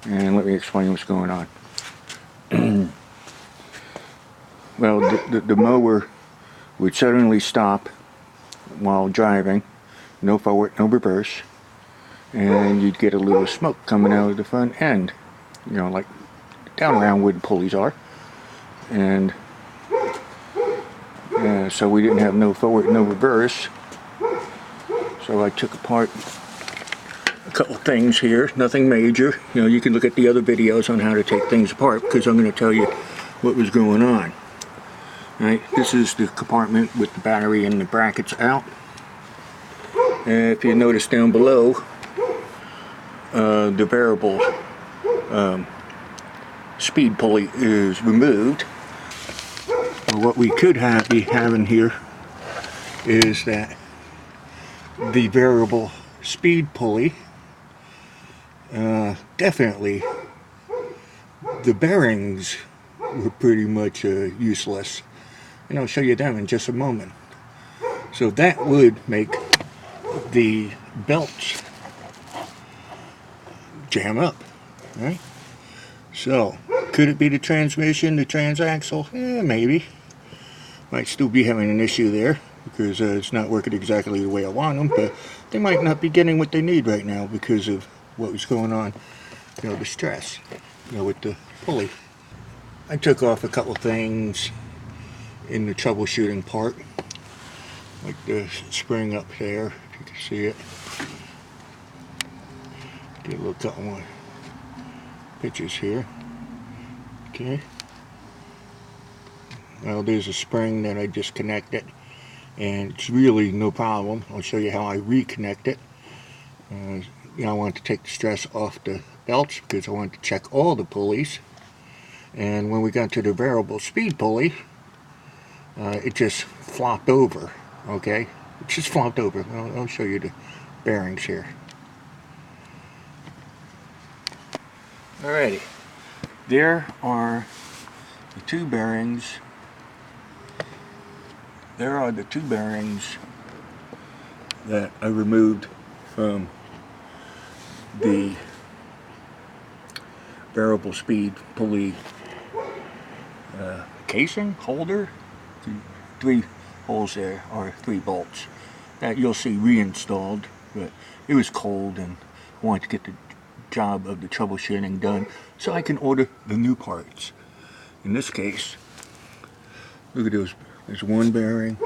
and let me explain what's going on. Well, the mower would suddenly stop while driving, no forward, no reverse, and you'd get a little smoke coming out of the front end, you know, like down around where the pulleys are. And so we didn't have no forward, no reverse. So I took apart a couple things here, nothing major. You know, you can look at the other videos on how to take things apart, because I'm going to tell you what was going on. Right, this is the compartment with the battery and the brackets out. If you notice down below, the variable speed pulley is removed. Well, what we could be having here is that the variable speed pulley, definitely the bearings were pretty much useless, and I'll show you them in just a moment. So that would make the belts jam up, right? So could it be the transmission, the transaxle? Maybe. Might still be having an issue there because it's not working exactly the way I want them, but they might not be getting what they need right now because of what was going on, you know, the stress, you know, with the pulley. I took off a couple things in the troubleshooting part, like the spring up there, if you can see it. Get a little couple more pictures here. Okay. Well, there's a spring that I disconnected, and it's really no problem. I'll show you how I reconnect it. You know, I want to take the stress off the belts because I want to check all the pulleys. And when we got to the variable speed pulley, it just flopped over. Okay, it just flopped over. I'll show you the bearings here. Alrighty, there are the two bearings. There are the two bearings that I removed from the variable speed pulley casing holder. 3 holes there are 3 bolts that you'll see reinstalled, but it was cold and I wanted to get the job of the troubleshooting done so I can order the new parts. In this case, look at those. There's one bearing,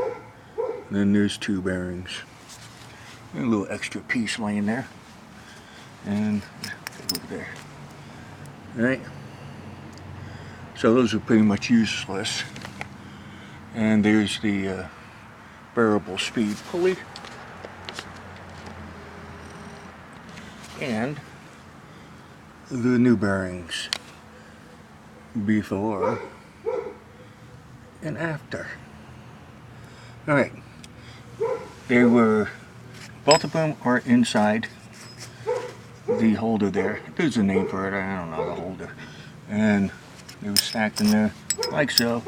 and then there's 2 bearings. And a little extra piece laying there. And over there. Alright. So those are pretty much useless. And there's the variable speed pulley. And the new bearings before and after. Alright, they were, both of them are inside the holder there. There's a name for it, I don't know, the holder. And they were stacked in there like so.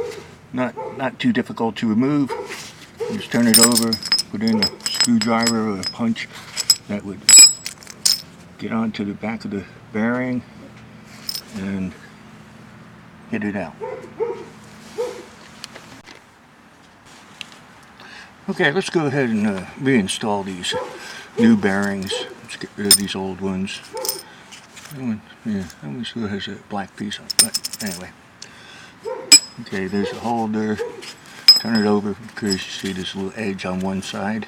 Not too difficult to remove. You just turn it over, put in a screwdriver or a punch that would get onto the back of the bearing and get it out. Okay, let's go ahead and reinstall these new bearings. Let's get rid of these old ones. That one still has a black piece on it, but anyway. Okay, there's a holder. Turn it over because you see this little edge on one side.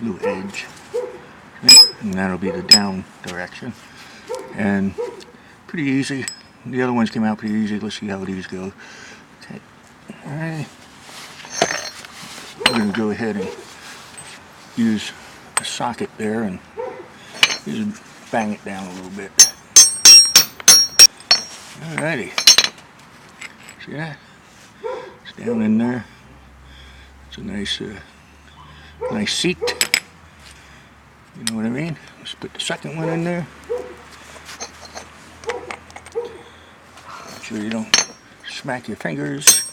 Little edge. And that'll be the down direction. And pretty easy. The other ones came out pretty easy. Let's see how these go. Okay. Alright. I'm going to go ahead and use a socket there and just bang it down a little bit. Alrighty. See that? It's down in there. It's a nice seat. You know what I mean? Let's put the second one in there. Make sure you don't smack your fingers.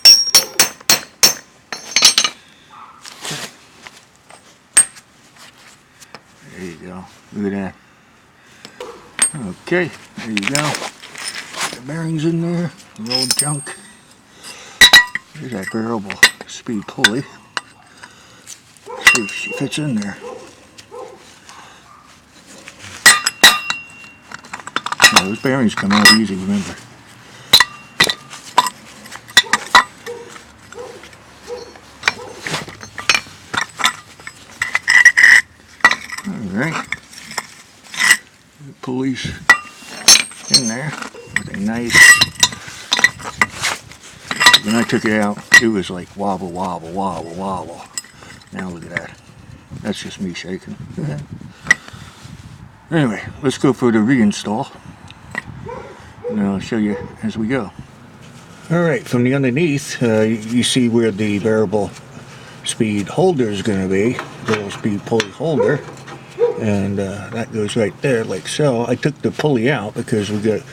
There you go. Look at that. Okay, there you go. The bearings in there, the old junk. There's that variable speed pulley. See if she fits in there. Now, those bearings come out easy, remember. Alright. The pulley's in there with a nice. When I took it out, it was like wobble, wobble, wobble, wobble. Now look at that. That's just me shaking. Anyway, let's go for the reinstall. And I'll show you as we go. Alright, from the underneath, you see where the variable speed holder is going to be. Variable speed pulley holder. And that goes right there like so. I took the pulley out because we got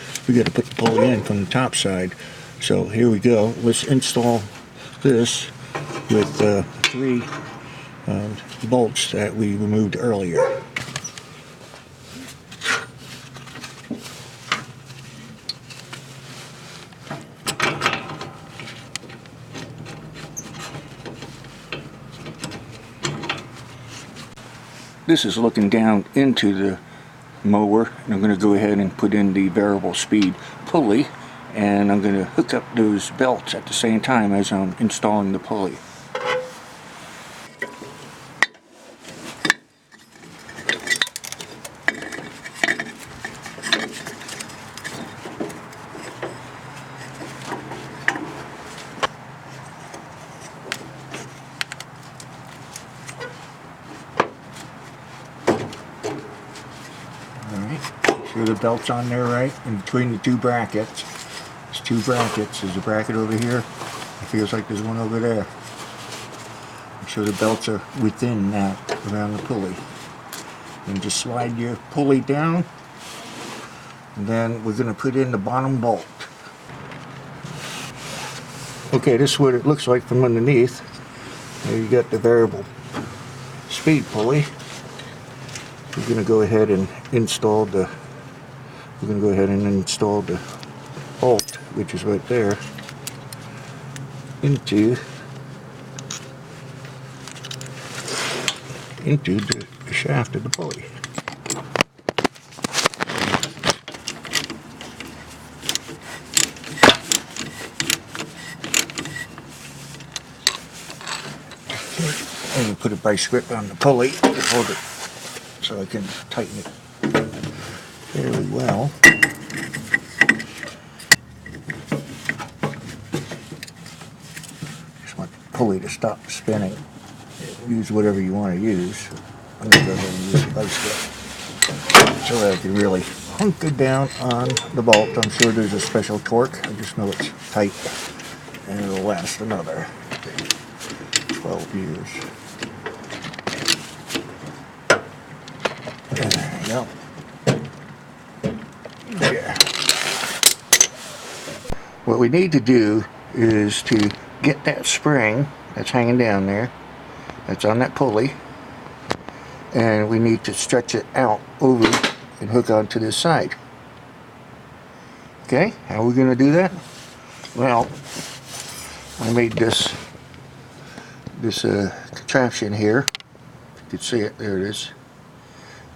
to put the pulley in from the top side. So here we go. Let's install this with 3 bolts that we removed earlier. This is looking down into the mower, and I'm going to go ahead and put in the variable speed pulley, and I'm going to hook up those belts at the same time as I'm installing the pulley. Sure the belt's on there right in between the 2 brackets. There's 2 brackets. There's a bracket over here. It feels like there's one over there. Make sure the belts are within that around the pulley. And just slide your pulley down. And then we're going to put in the bottom bolt. Okay, this is what it looks like from underneath. There you got the variable speed pulley. We're going to go ahead and install the bolt, which is right there, into the shaft of the pulley. I'm going to put a vice grip on the pulley to hold it so I can tighten it fairly well. Just want the pulley to stop spinning. Use whatever you want to use. I'm going to go ahead and use the vice grip so that I can really hunker down on the bolt. I'm sure there's a special torque. I just know it's tight and it'll last another 12 years. There you go. Yeah. What we need to do is to get that spring that's hanging down there, that's on that pulley, and we need to stretch it out over and hook onto this side. Okay, how are we going to do that? Well, I made this contraption here. You can see it, there it is,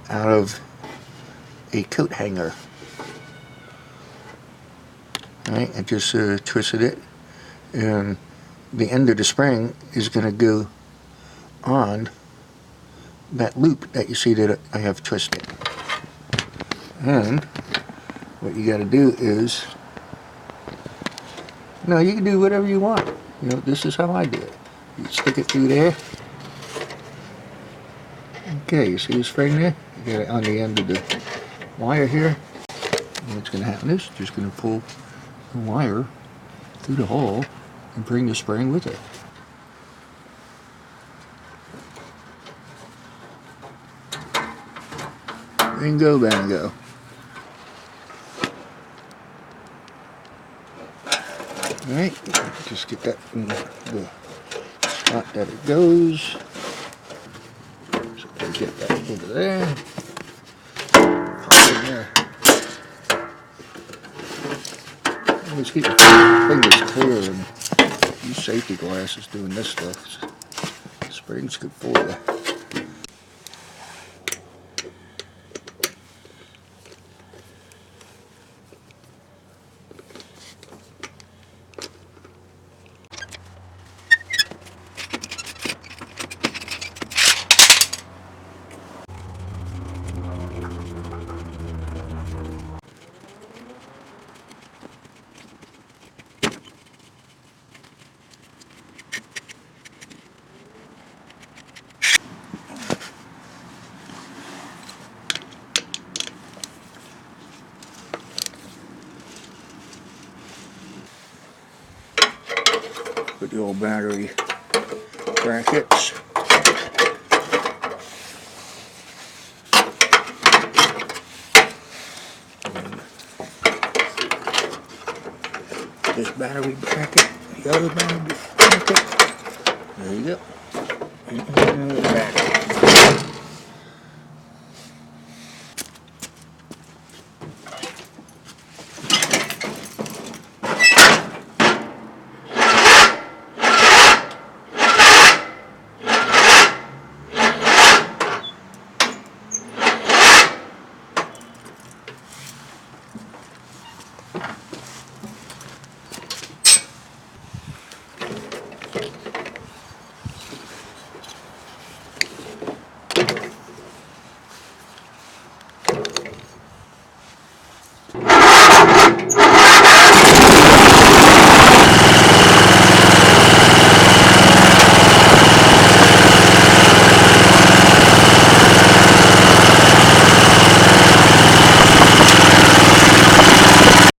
out of a coat hanger. Right, I just twisted it, and the end of the spring is going to go on that loop that you see that I have twisted. And what you got to do is, no, you can do whatever you want. You know, this is how I do it. You stick it through there. Okay, you see the spring there? You got it on the end of the wire here. And what's going to happen is, just going to pull the wire through the hole and bring the spring with it. Bingo bango. Alright, just get that in the spot that it goes. So get that over there. Put it in there. Always keep your fingers clear and use safety glasses doing this stuff. Spring's good for you. Put the old battery brackets. This battery bracket, the other battery bracket. There you go. And the battery.